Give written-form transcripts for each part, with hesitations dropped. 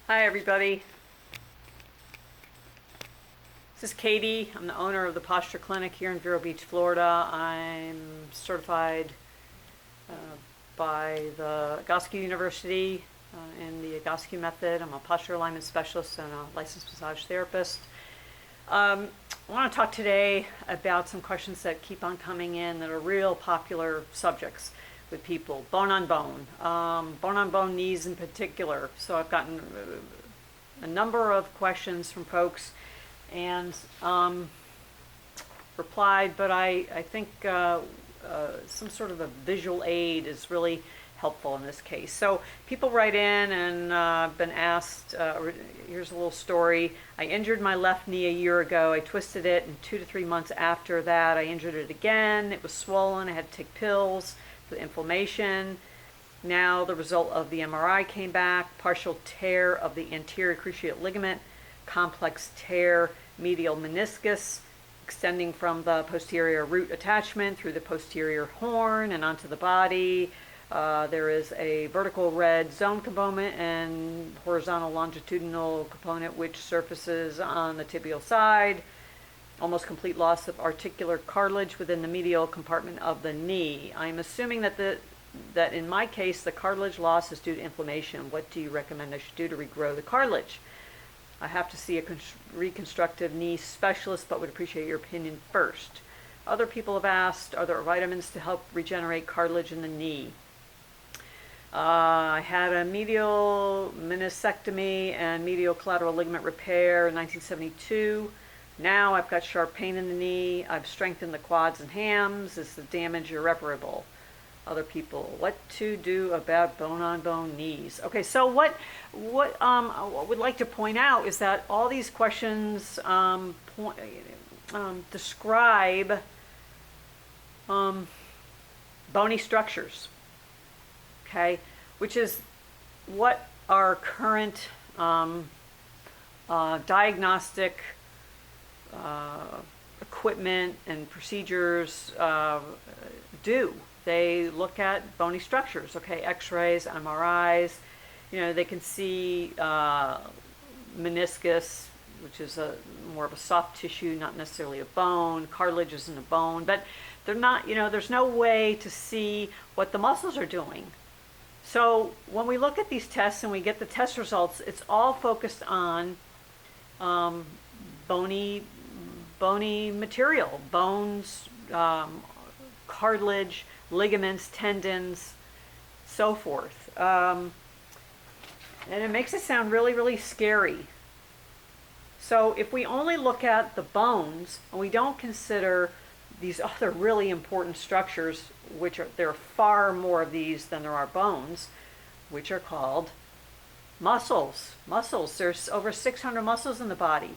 Hi everybody, this is Katie. I'm the owner of the Posture Clinic here in Vero Beach, Florida. I'm certified by the Egoscue University in the Egoscue method. I'm a posture alignment specialist and a licensed massage therapist. I want to talk today about some questions that keep on coming in that are real popular subjects with people. Bone on bone knees in particular. So I've gotten a number of questions from folks and replied, but I think some sort of a visual aid is really helpful in this case. So people write in and been asked, here's a little story. I injured my left knee a year ago. I twisted it, and 2 to 3 months after that, I injured it again. It was swollen. I had to take pills for the inflammation. Now the result of the MRI came back, partial tear of the anterior cruciate ligament, complex tear medial meniscus, extending from the posterior root attachment through the posterior horn and onto the body. There is a vertical red zone component and horizontal longitudinal component which surfaces on the tibial side. Almost complete loss of articular cartilage within the medial compartment of the knee. I'm assuming that in my case the cartilage loss is due to inflammation. What do you recommend I should do to regrow the cartilage? I have to see a reconstructive knee specialist, but would appreciate your opinion first. Other people have asked, are there vitamins to help regenerate cartilage in the knee? I had a medial meniscectomy and medial collateral ligament repair in 1972. Now I've got sharp pain in the knee. I've strengthened the quads and hams. Is the damage irreparable? Other people, what to do about bone-on-bone knees? Okay, so what I would like to point out is that all these questions describe bony structures, okay, which is what our current diagnostic equipment and procedures do. They look at bony structures, okay, x-rays, MRIs. You know, they can see meniscus, which is more of a soft tissue, not necessarily a bone. Cartilage isn't a bone, but they're not, you know, there's no way to see what the muscles are doing. So when we look at these tests and we get the test results, it's all focused on bony material, bones, cartilage, ligaments, tendons, so forth. And it makes it sound really, really scary. So if we only look at the bones and we don't consider these other really important structures, which are, there are far more of these than there are bones, which are called muscles. Muscles, there's over 600 muscles in the body.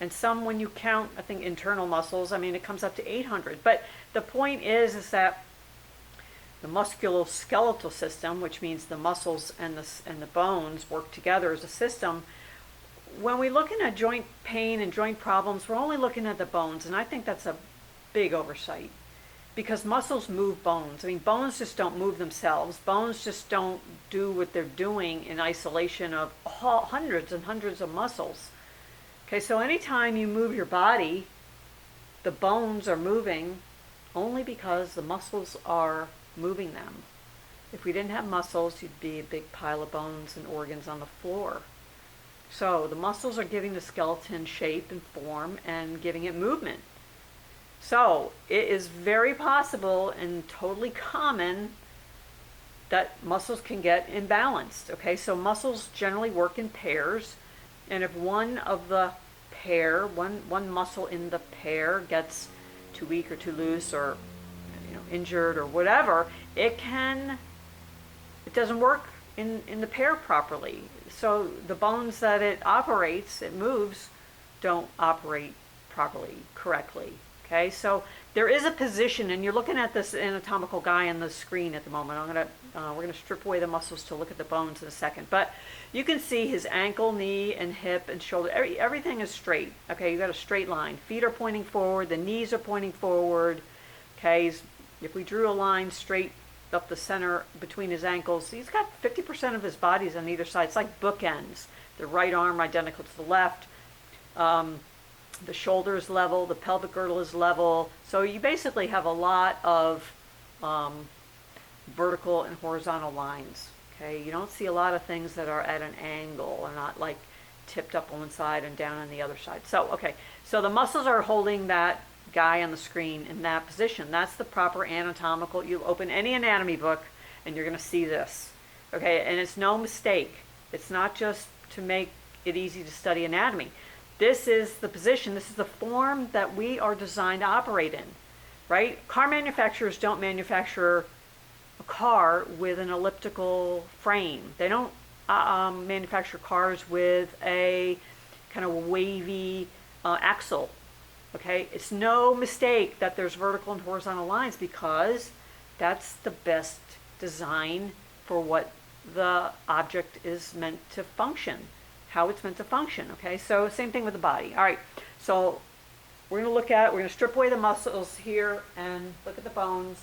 And some, when you count, I think, internal muscles, I mean, it comes up to 800. But the point is that the musculoskeletal system, which means the muscles and the bones work together as a system. When we look at joint pain and joint problems, we're only looking at the bones, and I think that's a big oversight because muscles move bones. I mean, bones just don't move themselves. Bones just don't do what they're doing in isolation of hundreds and hundreds of muscles. Okay, so anytime you move your body, the bones are moving only because the muscles are moving them. If we didn't have muscles, you'd be a big pile of bones and organs on the floor. So the muscles are giving the skeleton shape and form and giving it movement. So it is very possible and totally common that muscles can get imbalanced. Okay, so muscles generally work in pairs, and if one of the pair, one muscle in the pair gets too weak or too loose or injured or whatever, it doesn't work in the pair properly. So the bones that it moves, don't operate properly, correctly. Okay, so there is a position, and you're looking at this anatomical guy on the screen at the moment. We're gonna strip away the muscles to look at the bones in a second, but you can see his ankle, knee, and hip and shoulder. Everything is straight. Okay, you got a straight line. Feet are pointing forward. The knees are pointing forward. Okay, if we drew a line straight up the center between his ankles. He's got 50% of his body's on either side. It's like bookends. The right arm identical to the left. The shoulder is level. The pelvic girdle is level. So you basically have a lot of vertical and horizontal lines. Okay, you don't see a lot of things that are at an angle and not like tipped up on one side and down on the other side. So, okay, so the muscles are holding that guy on the screen in that position. That's the proper anatomical. You open any anatomy book and you're going to see this. Okay, and it's no mistake. It's not just to make it easy to study anatomy. This is the position, this is the form that we are designed to operate in, right? Car manufacturers don't manufacture a car with an elliptical frame. They don't manufacture cars with a kind of wavy axle. Okay, it's no mistake that there's vertical and horizontal lines because that's the best design for what the object is meant to function, how it's meant to function. Okay, so same thing with the body. All right, so we're going to look at, we're going to strip away the muscles here and look at the bones.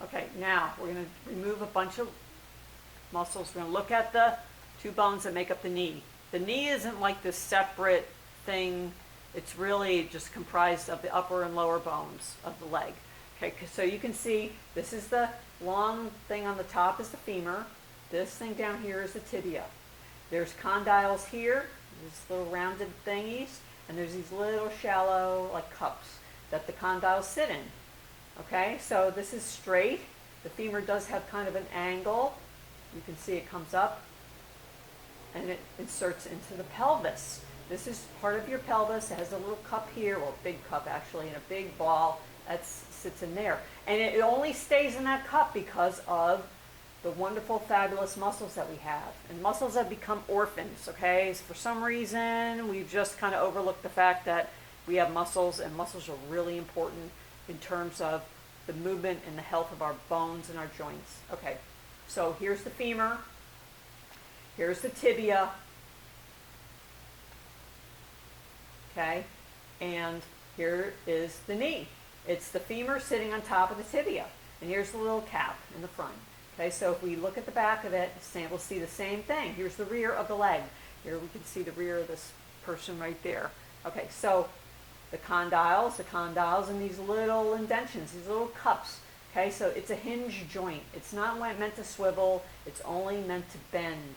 Okay, now we're going to remove a bunch of muscles. We're going to look at the two bones that make up the knee. The knee isn't like this separate thing. It's really just comprised of the upper and lower bones of the leg. Okay, so you can see this is the long thing on the top is the femur. This thing down here is the tibia. There's condyles here, these little rounded thingies, and there's these little shallow like cups that the condyles sit in. Okay, so this is straight. The femur does have kind of an angle. You can see it comes up and it inserts into the pelvis. This is part of your pelvis. It has a little cup here, well, a big cup actually, and a big ball that sits in there. And it only stays in that cup because of the wonderful, fabulous muscles that we have. And muscles have become orphans, okay? So for some reason, we've just kind of overlooked the fact that we have muscles, and muscles are really important in terms of the movement and the health of our bones and our joints. Okay, so here's the femur, here's the tibia, okay, and here is the knee. It's the femur sitting on top of the tibia, and here's the little cap in the front. Okay, so if we look at the back of it, we'll see the same thing. Here's the rear of the leg. Here we can see the rear of this person right there. Okay, so the condyles, and these little indentions, these little cups. Okay, so it's a hinge joint. It's not meant to swivel. It's only meant to bend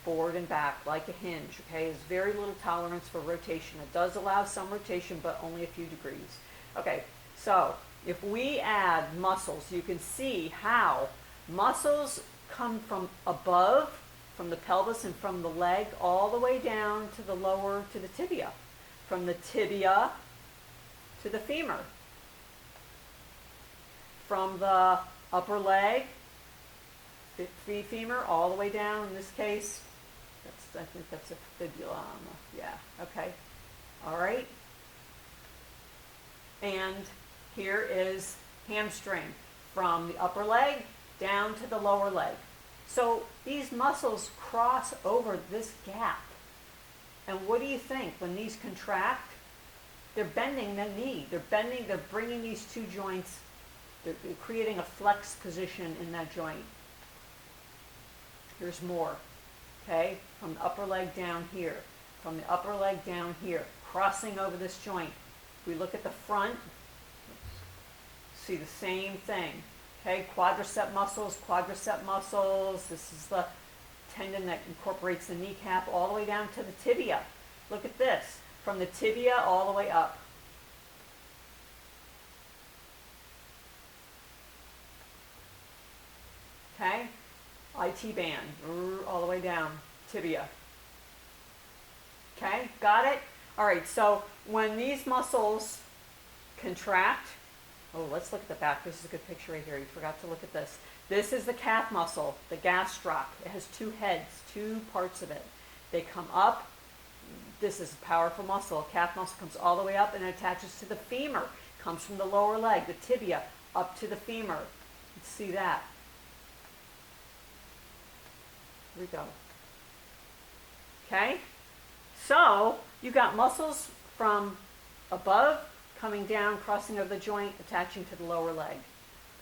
forward and back like a hinge. Okay, there's very little tolerance for rotation. It does allow some rotation, but only a few degrees. Okay, so if we add muscles, you can see how muscles come from above, from the pelvis and from the leg, all the way down to the lower, to the tibia. From the tibia to the femur. From the upper leg, the femur, all the way down, in this case, I think that's a fibula. Yeah, okay. All right. And here is hamstring, from the upper leg down to the lower leg. So these muscles cross over this gap. And what do you think? When these contract, they're bending the knee. They're bringing these two joints, they're creating a flex position in that joint. Here's more, okay? From the upper leg down here, from the upper leg down here, crossing over this joint. If we look at the front, see the same thing, okay? Quadricep muscles. This is the tendon that incorporates the kneecap all the way down to the tibia. Look at this, from the tibia all the way up. Okay, IT band, all the way down, tibia. Okay, got it? All right, so when these muscles contract, oh, let's look at the back. This is a good picture right here. You forgot to look at this. This is the calf muscle, the gastroc. It has two heads, two parts of it. They come up. This is a powerful muscle. Calf muscle comes all the way up and attaches to the femur. Comes from the lower leg, the tibia, up to the femur. Let's see that. Here we go. Okay? So, you got muscles from above, coming down, crossing over the joint, attaching to the lower leg.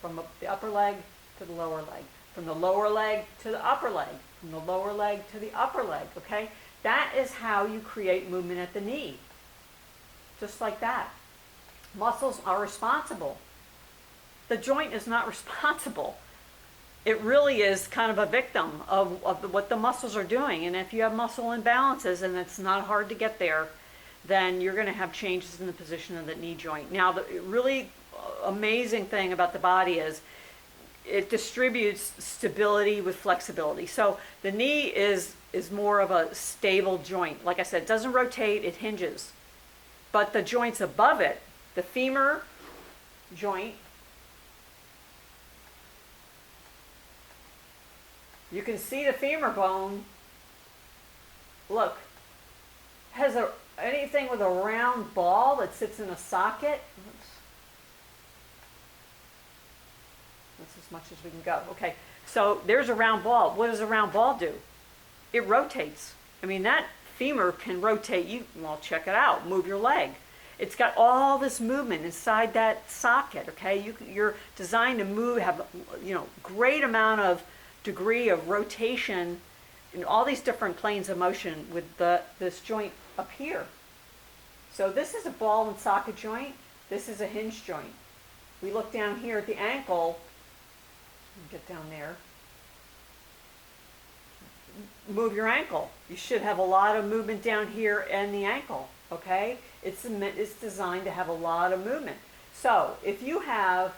From the upper leg to the lower leg. From the lower leg to the upper leg. From the lower leg to the upper leg, okay? That is how you create movement at the knee. Just like that. Muscles are responsible. The joint is not responsible. It really is kind of a victim of what the muscles are doing. And if you have muscle imbalances and it's not hard to get there, then you're going to have changes in the position of the knee joint. Now, the really amazing thing about the body is it distributes stability with flexibility. So the knee is more of a stable joint. Like I said, it doesn't rotate, it hinges. But the joints above it, the femur joint, you can see the femur bone, look, has anything with a round ball that sits in a socket. Oops. That's as much as we can go. Okay, so there's a round ball. What does a round ball do? It rotates. I mean, that femur can rotate. Well, check it out. Move your leg. It's got all this movement inside that socket, okay? You're designed to move, have, great amount of degree of rotation in all these different planes of motion with this joint up here. So this is a ball and socket joint. This is a hinge joint. We look down here at the ankle. Get down there. Move your ankle. You should have a lot of movement down here and the ankle, okay? It's designed to have a lot of movement. So if you have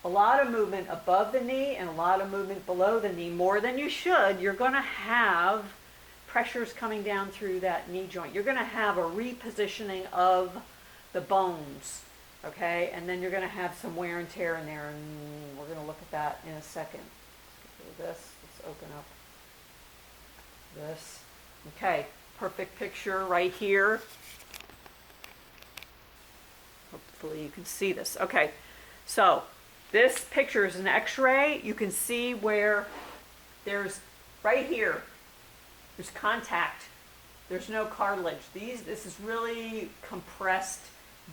a lot of movement above the knee and a lot of movement below the knee, more than you should, you're going to have pressures coming down through that knee joint. You're going to have a repositioning of the bones, okay? And then you're going to have some wear and tear in there, and we're going to look at that in a second. Let's get rid of this. Let's open up this. Okay, perfect picture right here. Hopefully you can see this. Okay, so this picture is an x-ray. You can see where there's, right here, there's contact. There's no cartilage. This is really compressed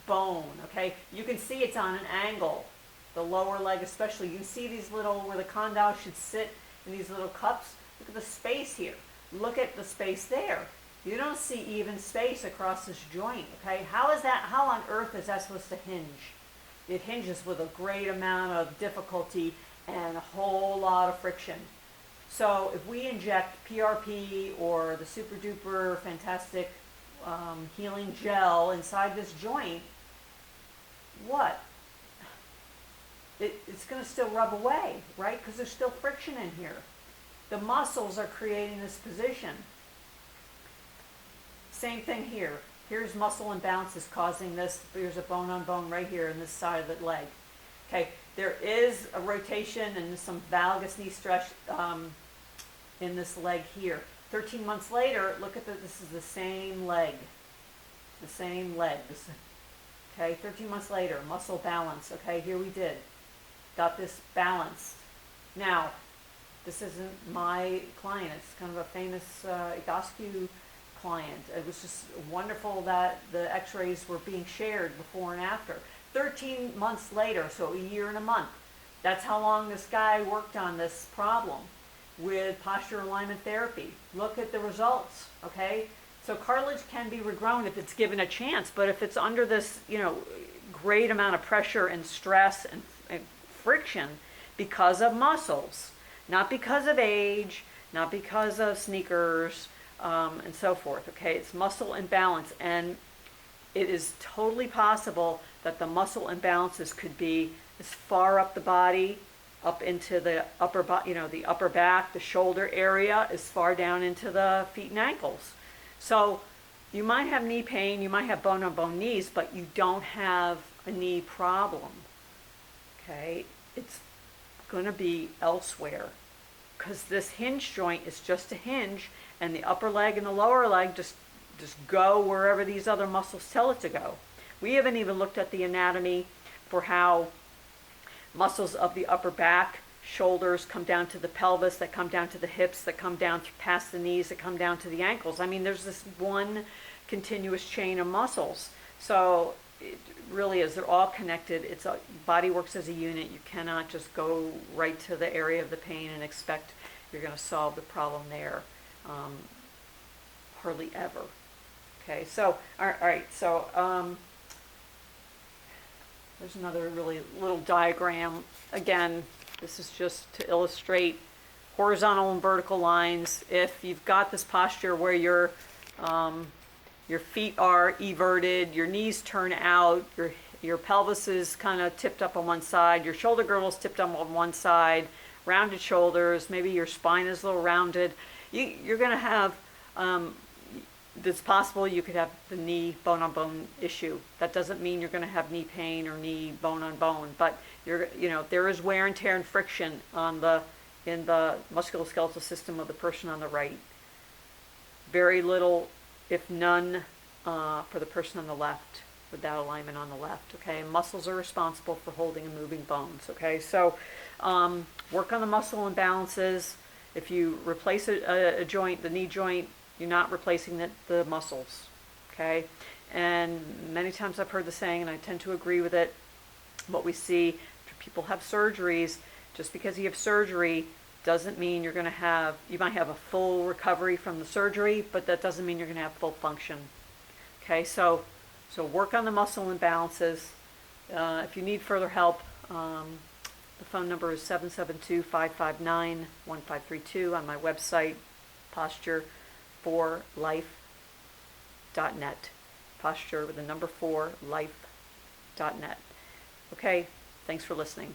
bone, okay? You can see it's on an angle, the lower leg especially. You can see these little, where the condyle should sit in these little cups. Look at the space here. Look at the space there. You don't see even space across this joint, okay? How on earth is that supposed to hinge? It hinges with a great amount of difficulty and a whole lot of friction. So if we inject PRP or the super duper fantastic healing gel inside this joint, what? It's going to still rub away, right? Because there's still friction in here. The muscles are creating this position. Same thing here. Here's muscle imbalances causing this. There's a bone on bone right here in this side of the leg. Okay, there is a rotation and some valgus knee stretch in this leg here. 13 months later, look at this is the same leg. The same leg. Okay, 13 months later, muscle balance. Okay, here we did. Got this balanced. Now, this isn't my client. It's kind of a famous Egoscue client. It was just wonderful that the x-rays were being shared before and after. 13 months later, so a year and a month. That's how long this guy worked on this problem with posture alignment therapy. Look at the results, okay? So cartilage can be regrown if it's given a chance, but if it's under this, great amount of pressure and stress and friction because of muscles, not because of age, not because of sneakers, and so forth, okay? It's muscle imbalance, and it is totally possible that the muscle imbalances could be as far up the body, up into the upper back, the shoulder area, as far down into the feet and ankles. So you might have knee pain, you might have bone-on-bone knees, but you don't have a knee problem, okay? It's going to be elsewhere, because this hinge joint is just a hinge, and the upper leg and the lower leg just go wherever these other muscles tell it to go. We haven't even looked at the anatomy for how muscles of the upper back, shoulders come down to the pelvis, that come down to the hips, that come down past the knees, that come down to the ankles. I mean, there's this one continuous chain of muscles. So it really is, they're all connected. Body works as a unit. You cannot just go right to the area of the pain and expect you're going to solve the problem there. Hardly ever. Okay, so, all right, so there's another really little diagram. Again, this is just to illustrate horizontal and vertical lines. If you've got this posture where your feet are everted, your knees turn out, your pelvis is kind of tipped up on one side, your shoulder girdle's tipped up on one side, rounded shoulders, maybe your spine is a little rounded, you're going to have, it's possible you could have the knee bone-on-bone issue. That doesn't mean you're going to have knee pain or knee bone-on-bone, but there is wear and tear and friction in the musculoskeletal system of the person on the right. Very little, if none, for the person on the left, without alignment on the left. Okay, muscles are responsible for holding and moving bones. Okay, so work on the muscle imbalances. If you replace a joint, the knee joint, you're not replacing the muscles. Okay, and many times I've heard the saying, and I tend to agree with it. What we see, people have surgeries. Just because you have surgery doesn't mean you might have a full recovery from the surgery, but that doesn't mean you're going to have full function. Okay, so work on the muscle imbalances. If you need further help, the phone number is 772-559-1532 on my website, posture4life.net. Posture with the number 4life.net. Okay, thanks for listening.